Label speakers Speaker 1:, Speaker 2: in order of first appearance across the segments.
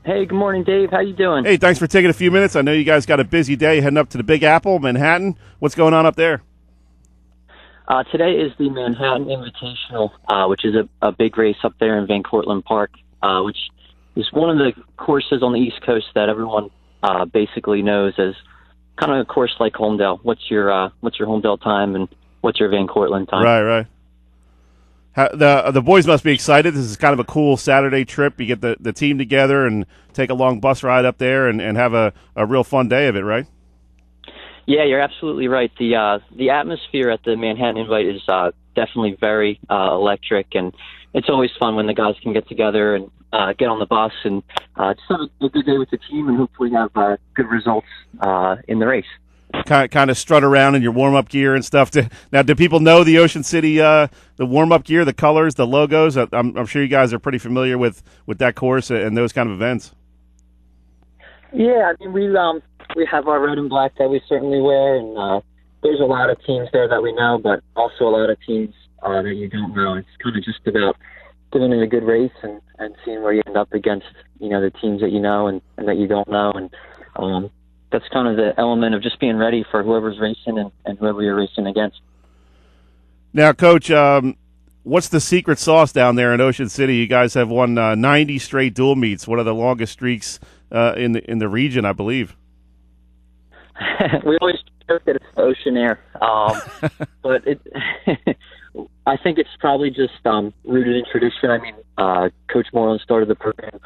Speaker 1: Hey, good morning, Dave. How you doing?
Speaker 2: Hey, thanks for taking a few minutes. I know you guys got a busy day heading up to the Big Apple, Manhattan. What's going on up there?
Speaker 1: Today is the Manhattan Invitational, which is a big race up there in Van Cortlandt Park, which is one of the courses on the East Coast that everyone basically knows as kind of a course like Holmdel. What's your Holmdel time and what's your Van Cortlandt time?
Speaker 2: Right. The boys must be excited. This is kind of a cool Saturday trip. You get the team together and take a long bus ride up there and have a real fun day of it, right?
Speaker 1: Yeah, you're absolutely right. The atmosphere at the Manhattan Invite is definitely very electric, and it's always fun when the guys can get together and get on the bus and just have a good day with the team and hopefully have good results in the race.
Speaker 2: Kind of strut around in your warm-up gear and stuff. Now, do people know the Ocean City, the warm-up gear, the colors, the logos? I'm sure you guys are pretty familiar with that course and those kind of events.
Speaker 1: Yeah, I mean, we have our red and black that we certainly wear, and there's a lot of teams there that we know, but also a lot of teams that you don't know. It's kind of just about giving it a good race and seeing where you end up against, the teams that you know and that you don't know, and that's kind of the element of just being ready for whoever's racing and whoever you're racing against. Now,
Speaker 2: Coach, what's the secret sauce down there in Ocean City? You guys have won 90 straight dual meets, one of the longest streaks in the region, I believe.
Speaker 1: We always joke that it's ocean air, but I think it's probably just rooted in tradition. I mean, Coach Moreland started the program.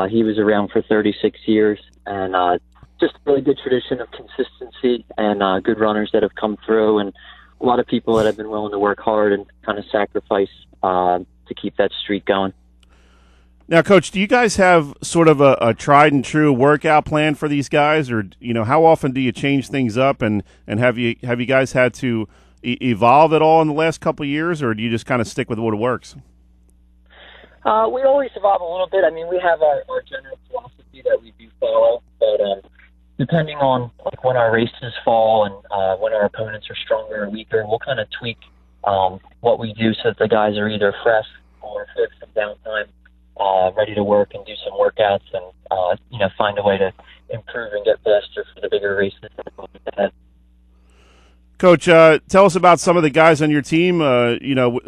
Speaker 1: He was around for 36 years, and just a really good tradition of consistency and good runners that have come through, and a lot of people that have been willing to work hard and kind of sacrifice to keep that streak going.
Speaker 2: Now, Coach, do you guys have sort of a tried and true workout plan for these guys, or how often do you change things up, and have you guys had to evolve at all in the last couple of years, or do you just kind of stick with what works?
Speaker 1: We always evolve a little bit. I mean, we have our general philosophy that we do follow, but depending on when our races fall and when our opponents are stronger or weaker, we'll kind of tweak what we do so that the guys are either fresh or fit some downtime, ready to work and do some workouts and find a way to improve and get faster for the bigger races ahead.
Speaker 2: Coach, tell us about some of the guys on your team.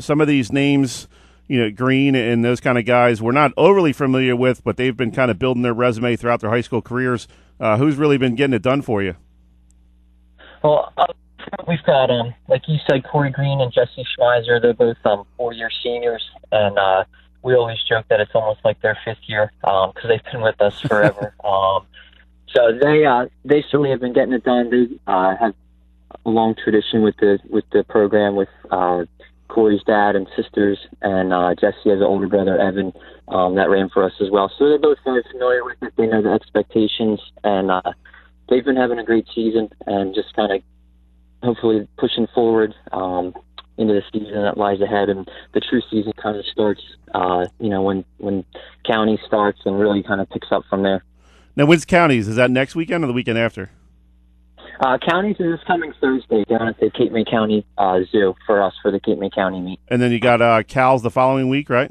Speaker 2: Some of these names, Green and those kind of guys we're not overly familiar with, but they've been kind of building their resume throughout their high school careers. Who's really been getting it done for you?
Speaker 1: Well, we've got, like you said, Corey Green and Jesse Schmeiser. They're both 4-year seniors, and we always joke that it's almost like their 5th year because they've been with us forever. So they certainly have been getting it done. They have a long tradition with the program with Corey's dad and sisters, and Jesse has an older brother, Evan, that ran for us as well. So they're both very familiar with it. They know the expectations, and they've been having a great season and just kind of hopefully pushing forward into the season that lies ahead. And the true season kind of starts, when county starts and really kind of picks up from there.
Speaker 2: Now, when's counties? Is that next weekend or the weekend after?
Speaker 1: Counties is this coming Thursday down at the Cape May County Zoo for us for the Cape May County meet.
Speaker 2: And then you got Cal's the following week, right?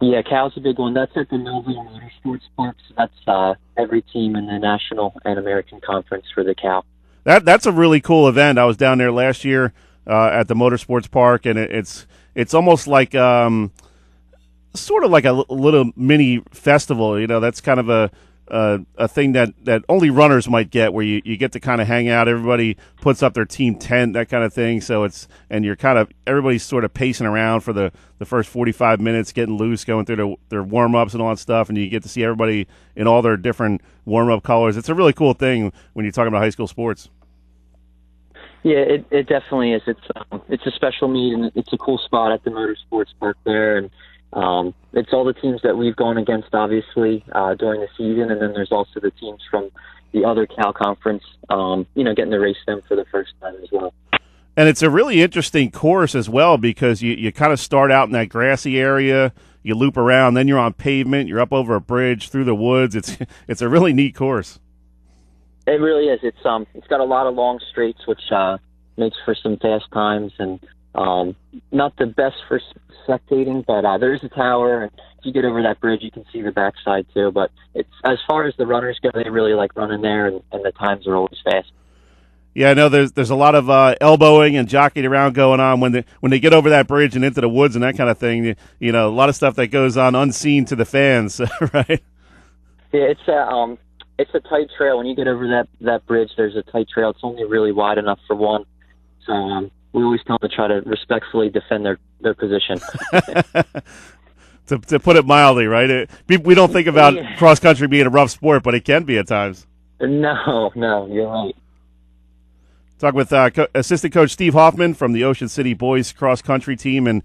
Speaker 1: Yeah, Cal's a big one. That's at the Millville Motorsports Park. So that's every team in the National and American Conference for the Cal.
Speaker 2: That's a really cool event. I was down there last year at the Motorsports Park, and it's almost like sort of like a little mini festival. That's kind of a thing that only runners might get, where you get to kind of hang out. Everybody puts up their team tent, that kind of thing. So you're kind of, everybody's sort of pacing around for the first 45 minutes, getting loose, going through their warm-ups and all that stuff, and you get to see everybody in all their different warm-up colors. It's a really cool thing when you're talking about high school sports.
Speaker 1: Yeah, it definitely is. It's a special meet, and it's a cool spot at the Motorsports Park there, and it's all the teams that we've gone against, obviously, during the season, and then there's also the teams from the other Cal Conference, getting to race them for the first time as well.
Speaker 2: And it's a really interesting course as well, because you kind of start out in that grassy area, you loop around, then you're on pavement, you're up over a bridge, through the woods. It's a really neat course.
Speaker 1: It really is. It's got a lot of long straights, which makes for some fast times, and not the best for spectating, but there is a tower, and if you get over that bridge, you can see the backside too. But it's as far as the runners go, they really like running there, and the times are always fast.
Speaker 2: Yeah, I know there's a lot of elbowing and jockeying around going on when they get over that bridge and into the woods and that kind of thing. You know, a lot of stuff that goes on unseen to the fans, right?
Speaker 1: Yeah, it's a tight trail. When you get over that bridge, there's a tight trail. It's only really wide enough for one. So we always tell them to try to respectfully defend their position.
Speaker 2: To put it mildly, right? We don't think about cross country being a rough sport, but it can be at times.
Speaker 1: No, you're right.
Speaker 2: Talk with assistant coach Steve Hoffman from the Ocean City boys cross country team. And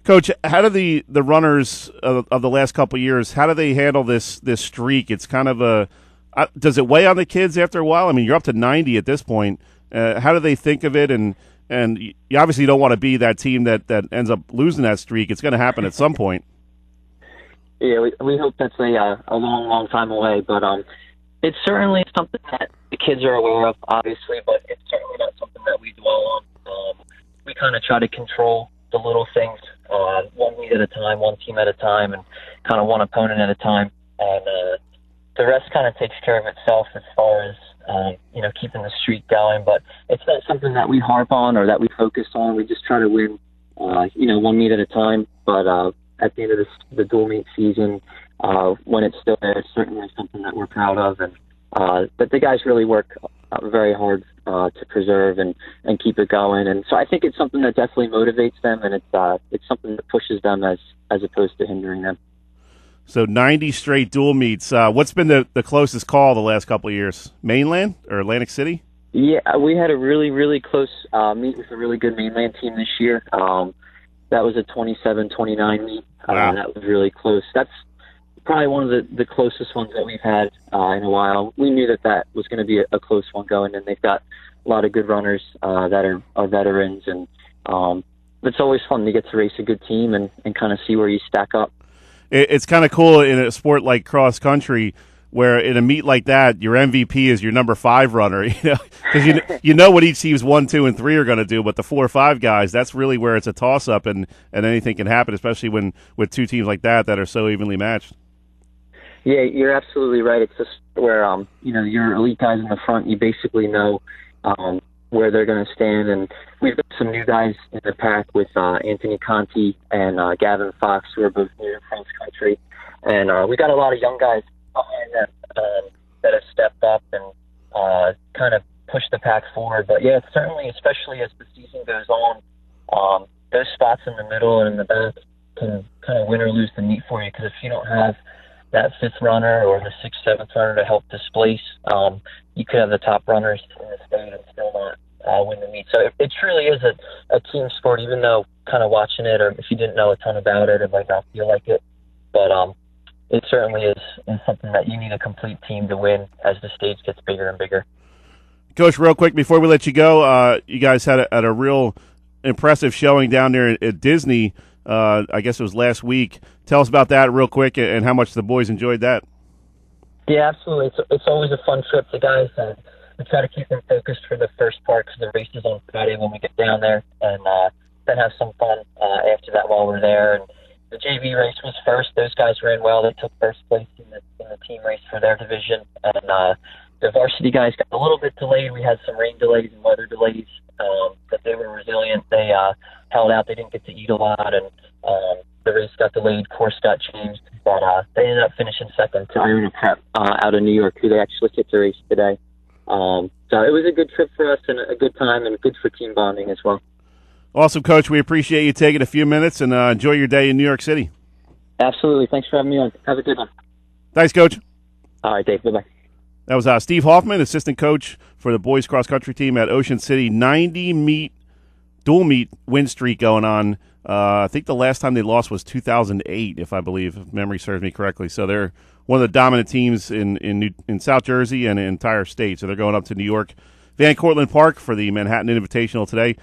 Speaker 2: coach, how do the runners of the last couple of years, how do they handle this streak? It's kind of does it weigh on the kids after a while? I mean, you're up to 90 at this point. How do they think of it? And you obviously don't want to be that team that ends up losing that streak. It's going to happen at some point.
Speaker 1: Yeah, we hope that's a long time away, but it's certainly something that the kids are aware of, obviously, but it's certainly not something that we dwell on. We kind of try to control the little things, one meet at a time, one team at a time, and kind of one opponent at a time. And the rest kind of takes care of itself as far as keeping the streak going. But it's not something that we harp on or that we focus on. We just try to win, one meet at a time. But at the end of the dual meet season, when it's still there, it's certainly something that we're proud of, and that the guys really work very hard to preserve and keep it going. And so I think it's something that definitely motivates them, and it's something that pushes them as opposed to hindering them.
Speaker 2: So 90 straight dual meets. What's been the closest call the last couple of years? Mainland or Atlantic City? Yeah,
Speaker 1: we had a really, really close meet with a really good mainland team this year. That was a 27-29 meet.
Speaker 2: Wow.
Speaker 1: That was really close. That's probably one of the closest ones that we've had in a while. We knew that was going to be a close one going, and they've got a lot of good runners that are veterans, and it's always fun to get to race a good team and kind of see where you stack up.
Speaker 2: It's kind of cool in a sport like cross country, where in a meet like that, your MVP is your number 5 runner, because you know what each team's 1, 2, and 3 are going to do, but the 4 or 5 guys, that's really where it's a toss up, and anything can happen, especially with 2 teams like that are so evenly matched.
Speaker 1: Yeah, you're absolutely right. It's just where your elite guys in the front, you basically know where they're going to stand, and we've got some new guys in the pack with Anthony Conti and Gavin Fox, who are both new to cross country, and we got a lot of young guys behind them that have stepped up and kind of pushed the pack forward. But yeah, certainly, especially as the season goes on, those spots in the middle and in the back can kind of win or lose the meet for you, because if you don't have that 5th runner or the 6th, 7th runner to help displace, you could have the top runners in the state and still not win the meet. So it truly is a team sport, even though kind of watching it, or if you didn't know a ton about it, it might not feel like it. But it certainly is something that you need a complete team to win as the stage gets bigger and bigger.
Speaker 2: Coach, real quick before we let you go, you guys had a real impressive showing down there at Disney. I guess it was last week. Tell us about that real quick and how much the boys enjoyed that.
Speaker 1: Yeah, absolutely. It's always a fun trip. The guys, we try to keep them focused for the first part because the race is on Friday when we get down there, and then have some fun after that while we're there. And the JV race was first. Those guys ran well. They took first place in the team race for their division. And the varsity guys got a little bit delayed. We had some rain delays and weather delays, but they were resilient. They held out. They didn't get to eat a lot, and the race got delayed. Course got changed, but they ended up finishing second to Iona Prep out of New York, who they actually hit the race today. So it was a good trip for us and a good time and good for team bonding as well.
Speaker 2: Awesome, Coach. We appreciate you taking a few minutes, and enjoy your day in New York City.
Speaker 1: Absolutely. Thanks for having me on. Have a good one.
Speaker 2: Thanks, Coach.
Speaker 1: All right, Dave. Bye-bye.
Speaker 2: That was Steve Hoffman, assistant coach for the boys cross-country team at Ocean City. 90 dual meet win streak going on. I think the last time they lost was 2008, if memory serves me correctly. So they're one of the dominant teams in South Jersey and the entire state. So they're going up to New York, Van Cortlandt Park for the Manhattan Invitational today.